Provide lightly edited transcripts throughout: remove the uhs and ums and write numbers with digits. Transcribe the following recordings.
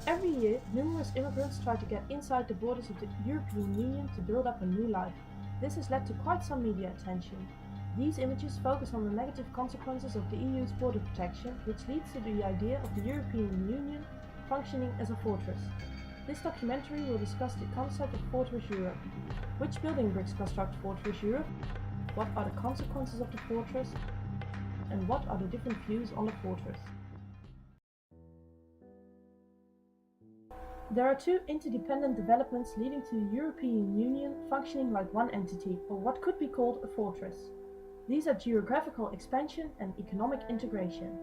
Every year, numerous immigrants try to get inside the borders of the European Union to build up a new life. This has led to quite some media attention. These images focus on the negative consequences of the EU's border protection, which leads to the idea of the European Union functioning as a fortress. This documentary will discuss the concept of Fortress Europe. Which building bricks construct Fortress Europe? What are the consequences of the fortress? And what are the different views on the fortress? There are two interdependent developments leading to the European Union functioning like one entity, or what could be called a fortress. These are geographical expansion and economic integration.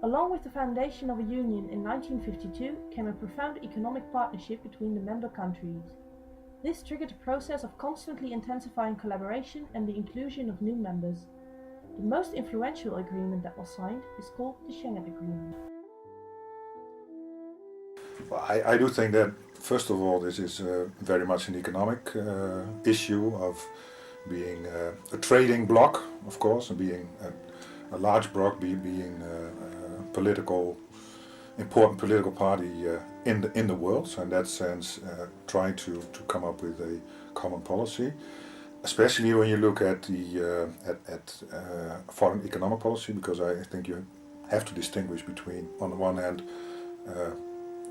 Along with the foundation of a union in 1952 came a profound economic partnership between the member countries. This triggered a process of constantly intensifying collaboration and the inclusion of new members. The most influential agreement that was signed is called the Schengen Agreement. Well, I do think that, first of all, this is very much an economic issue of being a trading bloc, of course, and being a large bloc, being a important political party in the world. So in that sense, trying to come up with a common policy, especially when you look at the foreign economic policy, because I think you have to distinguish between, on the one hand,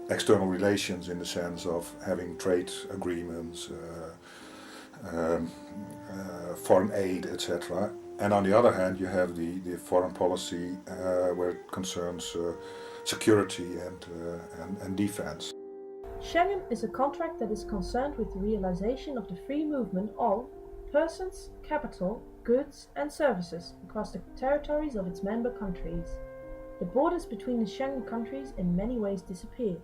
external relations in the sense of having trade agreements, foreign aid, etc. And on the other hand, you have the foreign policy where it concerns security and defense. Schengen is a contract that is concerned with the realization of the free movement of persons, capital, goods and services across the territories of its member countries. The borders between the Schengen countries in many ways disappeared.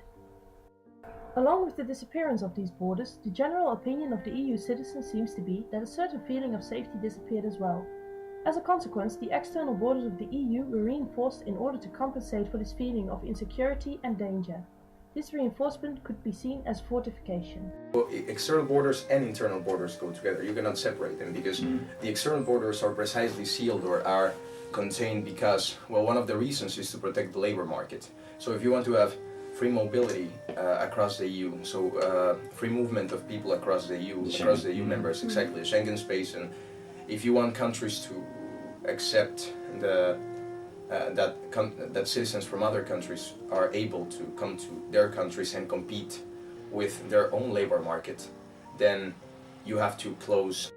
Along with the disappearance of these borders, the general opinion of the EU citizens seems to be that a certain feeling of safety disappeared as well. As a consequence, the external borders of the EU were reinforced in order to compensate for this feeling of insecurity and danger. This reinforcement could be seen as fortification. Well, external borders and internal borders go together. You cannot separate them because the external borders are precisely sealed or are contained because, well, one of the reasons is to protect the labor market. So if you want to have free mobility across the EU, so free movement of people across the EU, across the EU members, exactly, the Schengen space, and if you want countries to accept that citizens from other countries are able to come to their countries and compete with their own labor market, then you have to close.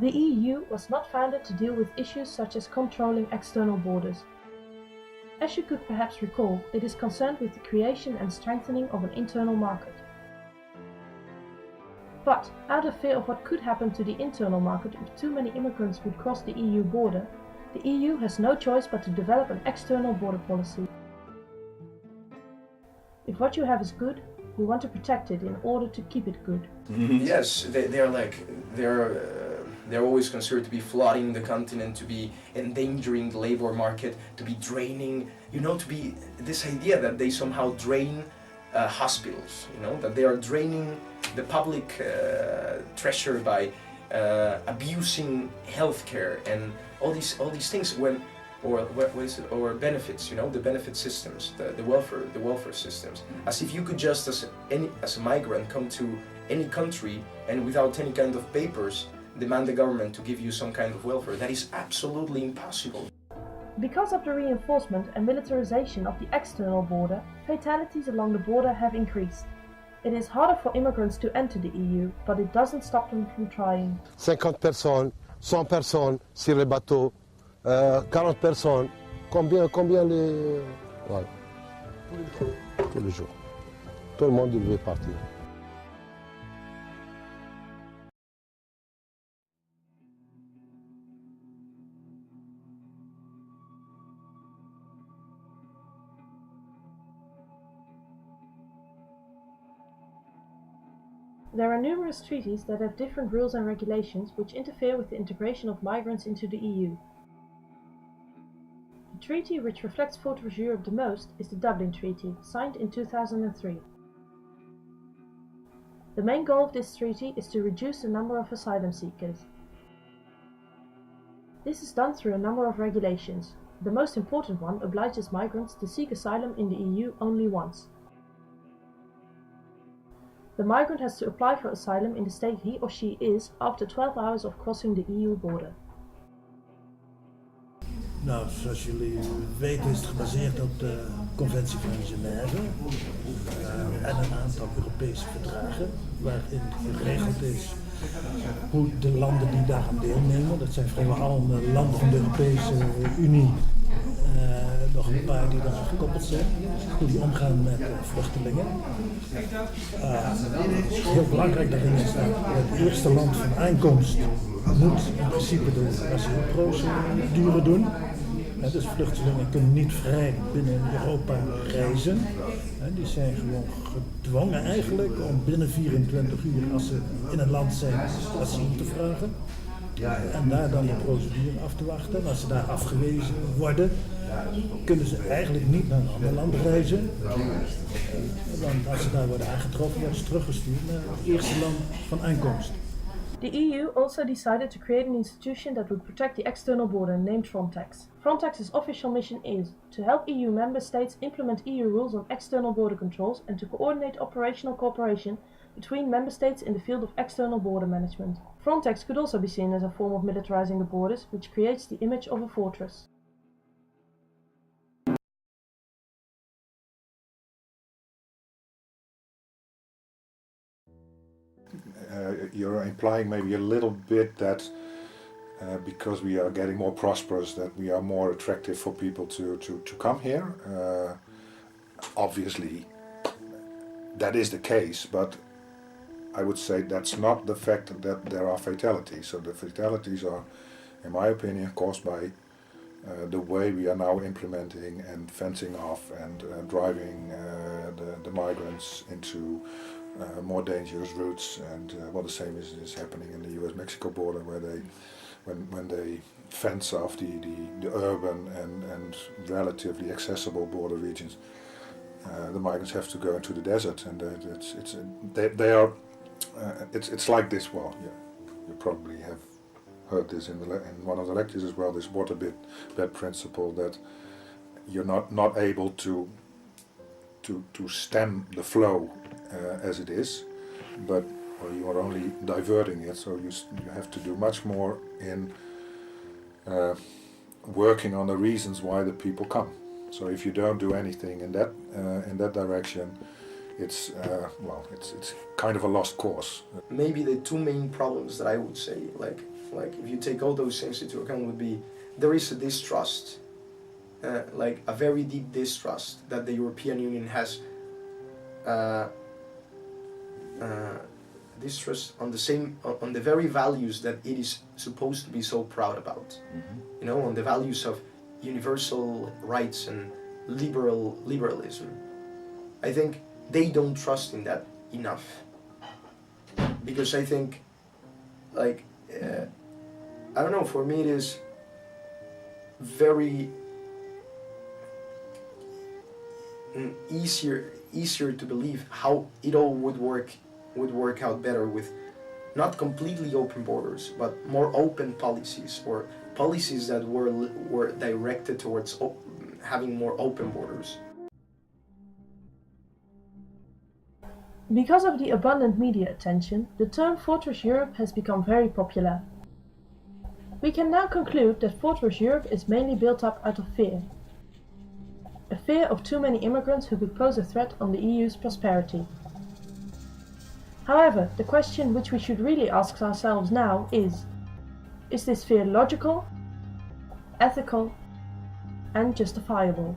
The EU was not founded to deal with issues such as controlling external borders. As you could perhaps recall, it is concerned with the creation and strengthening of an internal market. But, out of fear of what could happen to the internal market if too many immigrants would cross the EU border, the EU has no choice but to develop an external border policy. If what you have is good, you want to protect it in order to keep it good. Yes, they're always considered to be flooding the continent, to be endangering the labor market, to be draining, to be this idea that they somehow drain hospitals, that they are draining the public treasure by abusing healthcare and all these things or benefits, the benefit systems, the welfare systems, as if you could just as a migrant come to any country and without any kind of papers demand the government to give you some kind of welfare. That is absolutely impossible. Because of the reinforcement and militarization of the external border, fatalities along the border have increased. It is harder for immigrants to enter the EU, but it doesn't stop them from trying. 50 personnes, 100 personnes sur les bateaux, 40 personnes, combien les... Voilà. Tous les jours. Tout le monde devait partir. There are numerous treaties that have different rules and regulations which interfere with the integration of migrants into the EU. The treaty which reflects Fortress Europe the most is the Dublin Treaty, signed in 2003. The main goal of this treaty is to reduce the number of asylum seekers. This is done through a number of regulations. The most important one obliges migrants to seek asylum in the EU only once. The migrant has to apply for asylum in the state he or she is after 12 hours of crossing the EU border. Nou, zoals jullie weten is het gebaseerd op de Conventie van Genève en een aantal Europese verdragen waarin geregeld is hoe de landen die daaraan deelnemen, dat zijn vrijwel de landen van de Europese Unie, nog een paar die daaraan gekoppeld zijn, hoe die omgaan met vluchtelingen. Heel belangrijk daarin is dat het eerste land van aankomst moet in principe de asielprocedure doen. Dus vluchtelingen kunnen niet vrij binnen Europa reizen. Die zijn gewoon gedwongen eigenlijk om binnen 24 uur als ze in een land zijn asiel te vragen. En daar dan de procedure af te wachten. En als ze daar afgewezen worden, kunnen ze eigenlijk niet naar een ander land reizen. Want als ze daar worden aangetroffen, worden ze teruggestuurd naar het eerste land van aankomst. The EU also decided to create an institution that would protect the external border, named Frontex. Frontex's official mission is to help EU member states implement EU rules on external border controls and to coordinate operational cooperation between member states in the field of external border management. Frontex could also be seen as a form of militarizing the borders, which creates the image of a fortress. You're implying maybe a little bit that because we are getting more prosperous, that we are more attractive for people to come here. Obviously, that is the case, but I would say that's not the fact that there are fatalities. So the fatalities are, in my opinion, caused by the way we are now implementing and fencing off and driving the migrants into more dangerous routes, and the same is happening in the US-Mexico border, where they, when they fence off the urban and relatively accessible border regions, the migrants have to go into the desert, and it's like this. Well, yeah, you probably have heard this in one of the lectures as well. This water bed principle, that you're not able to stem the flow as it is, but you are only diverting it. So you have to do much more in working on the reasons why the people come. So if you don't do anything in that direction, it's kind of a lost cause. Maybe the two main problems that I would say, like if you take all those things into account, would be there is a distrust, like a very deep distrust that the European Union has. Distrust on the very values that it is supposed to be so proud about. Mm-hmm. You know, on the values of universal rights and liberalism. I think they don't trust in that enough, because I think, like, I don't know, for me it is very easier to believe how it all would work out better with not completely open borders, but more open policies, or policies that were directed towards having more open borders. Because of the abundant media attention, the term Fortress Europe has become very popular. We can now conclude that Fortress Europe is mainly built up out of fear. A fear of too many immigrants who could pose a threat on the EU's prosperity. However, the question which we should really ask ourselves now is this fear logical, ethical, and justifiable?